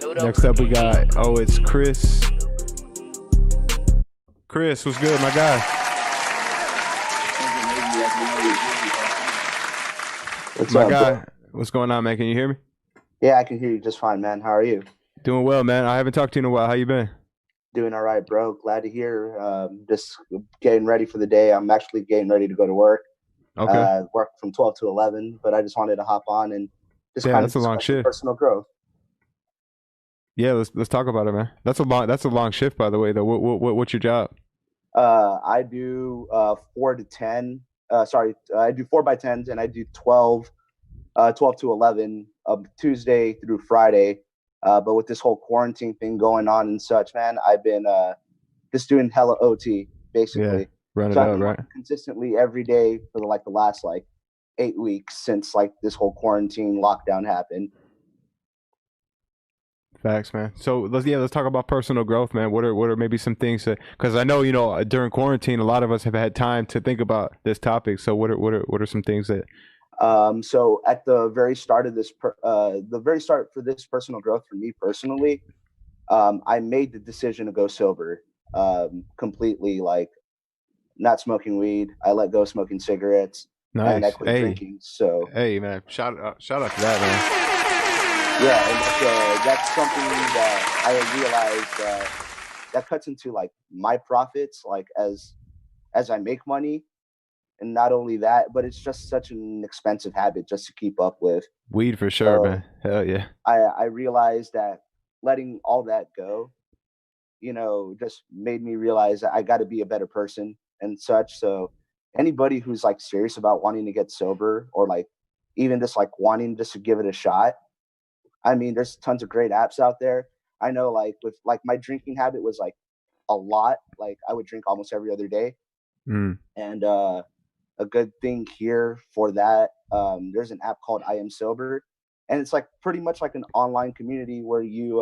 Next up, we got, it's Chris. Chris, what's good, my guy? What's My up, guy, bro? what's going on, man? Can you hear me? Yeah, I can hear you just fine, man. How are you? Doing well, man. I haven't talked to you in a while. How you been? Doing all right, bro. Glad to hear. Just getting ready for the day. I'm actually getting ready to go to work. Okay. Work from 12 to 11, but I just wanted to hop on and just Yeah, kind of that's a long discuss some shift. personal growth. Yeah, let's talk about it, man. That's a long shift, by the way. Though, what's your job? I do 4 to 10. I do 4 by 10s, and I do 12 to 11 Tuesday through Friday. But with this whole quarantine thing going on and such, man, I've been just doing hella OT Yeah, basically. run it So I've up, been right? working consistently every day for the last 8 weeks since this whole quarantine lockdown happened. Facts, man. So let's talk about personal growth, man. What are maybe some things that, because I know during quarantine a lot of us have had time to think about this topic. So what are some things that? So at the very start of the very start for this personal growth for me personally, I made the decision to go sober, completely, like not smoking weed. I let go of smoking cigarettes, and I Nice. quit Hey, drinking. So hey, man. Shout out to that, yeah, and that's something that I realized that cuts into like my profits, like as I make money. And not only that, but it's just such an expensive habit just to keep up with. man. Weed for sure, So man. Hell yeah. I realized that letting all that go, just made me realize that I got to be a better person and such. So anybody who's like serious about wanting to get sober, or like even just like wanting just to give it a shot, I mean, there's tons of great apps out there. I know, like with like my drinking habit was like a lot. Like I would drink almost every other day, Mm. and a good thing here for that, there's an app called I Am Sober, and it's like pretty much like an online community where you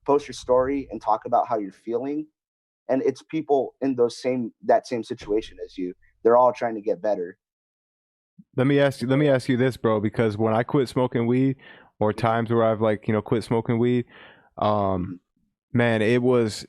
post your story and talk about how you're feeling, and it's people in that same situation as you. They're all trying to get better. Let me ask you this, bro, because when I quit smoking weed, or times where I've quit smoking weed, um, Mhm. man, it was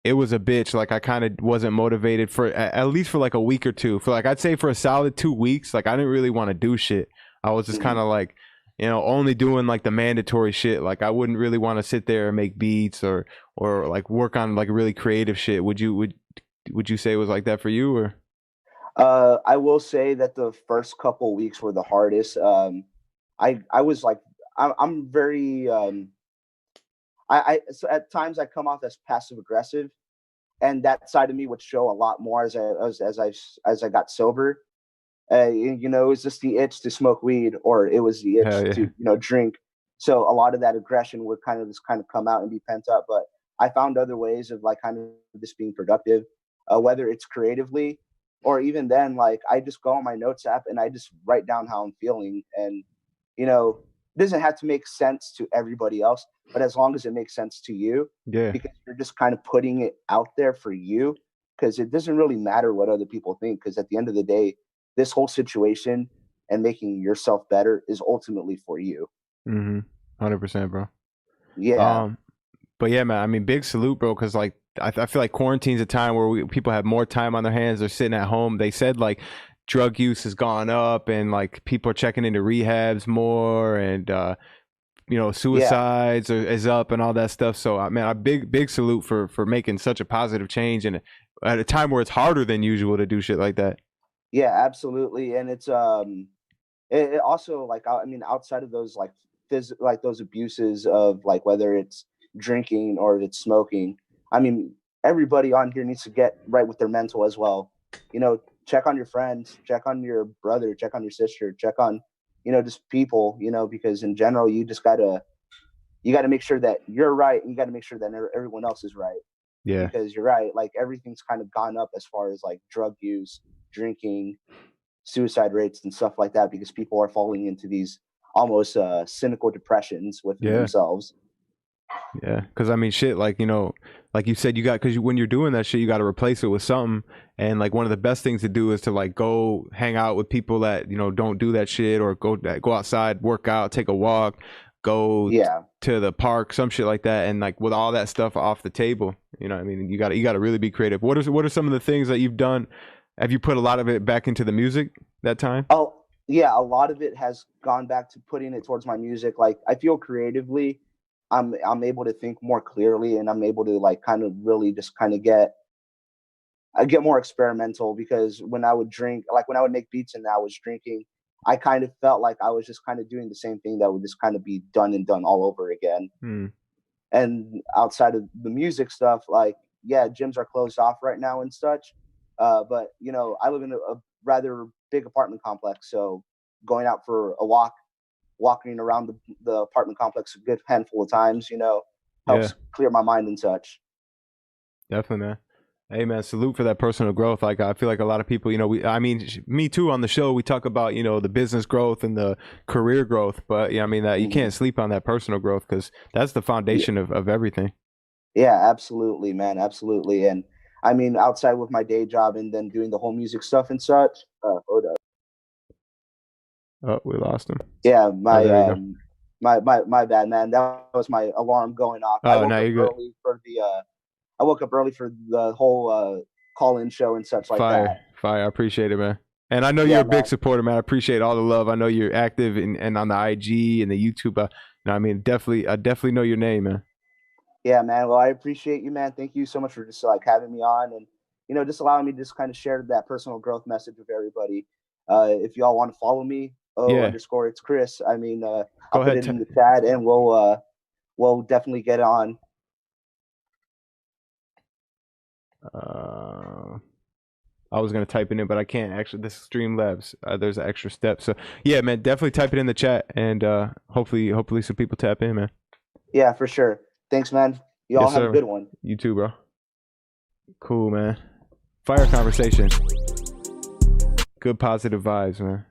a bitch. Like I kind of wasn't motivated for at least for like a week or two. For like I'd say for a solid 2 weeks, like I didn't really want to do shit. I was just kind Mhm. of like, only doing like the mandatory shit. Like I wouldn't really want to sit there and make beats or like work on like really creative shit. Would you say it was like that for you or? I will say that the first couple weeks were the hardest. I was like, I'm very so at times I come off as passive aggressive, and that side of me would show a lot more as I got sober. It was just the itch to smoke weed, or it was the itch Hell to yeah. drink. So a lot of that aggression would kind of come out and be pent up. But I found other ways of like kind of just being productive, whether it's creatively, or even then, like I just go on my notes app and I just write down how I'm feeling, and it doesn't have to make sense to everybody else, but as long as it makes sense to you, Yeah. because you're just kind of putting it out there for you, because it doesn't really matter what other people think, because at the end of the day, this whole situation and making yourself better is ultimately for you. Mm-hmm. 100%, bro. Yeah. Um, But yeah, man, I mean, big salute, bro, because like I feel like quarantine's a time where people have more time on their hands. They're sitting at home. They said like drug use has gone up, and like people are checking into rehabs more, and Yeah. suicides is up and all that stuff. So man, a big salute for making such a positive change, and at a time where it's harder than usual to do shit like that. Yeah, absolutely. And it also, like, I mean, outside of those like those abuses of like whether it's drinking or it's smoking, I mean, everybody on here needs to get right with their mental as well. Check on your friends, check on your brother, check on your sister, check on just people, because in general you gotta make sure that you're right, and you gotta make sure that everyone else is right, Yeah. because you're right, like everything's kind of gone up as far as like drug use, drinking, suicide rates and stuff like that, because people are falling into these almost cynical depressions within Yeah. themselves. Yeah, because I mean, shit, like like you said, when you're doing that shit, you got to replace it with something. And like one of the best things to do is to like go hang out with people that don't do that shit, or go outside, work out, take a walk, go Yeah. to the park, some shit like that, and like with all that stuff off the table, you know what I mean, you got to really be creative. What are some of the things that you've done? Have you put a lot of it back into the music that time? Oh, yeah, a lot of it has gone back to putting it towards my music. Like I feel creatively, I'm able to think more clearly, and I'm able to like kind of really just kind of get more experimental, because when I would drink, like when I would make beats and I was drinking, I kind of felt like I was just kind of doing the same thing that would just kind of be done and done all over again. Hmm. And outside of the music stuff, like, yeah, gyms are closed off right now and such. But you know, I live in a rather big apartment complex, so going out for a walk, walking around the apartment complex a good handful of times, you know, Yeah, helps clear my mind and such. definitely, man. Hey man, salute for that personal growth. Like I feel like a lot of people, you know, I mean, me too. On the show, we talk about, you know, the business growth and the career growth, but yeah, I mean that you Mhm. can't sleep on that personal growth because that's the Yeah, foundation of everything. yeah, absolutely, man, absolutely. And I mean, outside with my day job and then doing the whole music stuff and such. Hold up. Oh, we lost him. Yeah, Oh, there you go. my bad, man. That was my alarm going off. Oh, now you're good. I woke up early for the whole call-in show and such like Fire, that. fire. I appreciate it, man. And I know you're Yeah, a big man. supporter, man. I appreciate all the love. I know you're active and on the IG and the YouTube. You know, I mean, I definitely know your name, man. Yeah, man. Well, I appreciate you, man. Thank you so much for just like having me on, and you know, just allowing me to just kind of share that personal growth message with everybody. If y'all want to follow me, Yeah, underscore it's Chris. I mean, I'll go put ahead. it in the chat, and we'll definitely get on. Uh, I was gonna type it in, but I can't actually. This is Streamlabs. There's an extra step, so yeah, man. Definitely type it in the chat, and hopefully some people tap in, man. Yeah, for sure. Thanks, man. You all Yes, have a sir. good one. You too, bro. Cool, man. Fire conversation. Good positive vibes, man.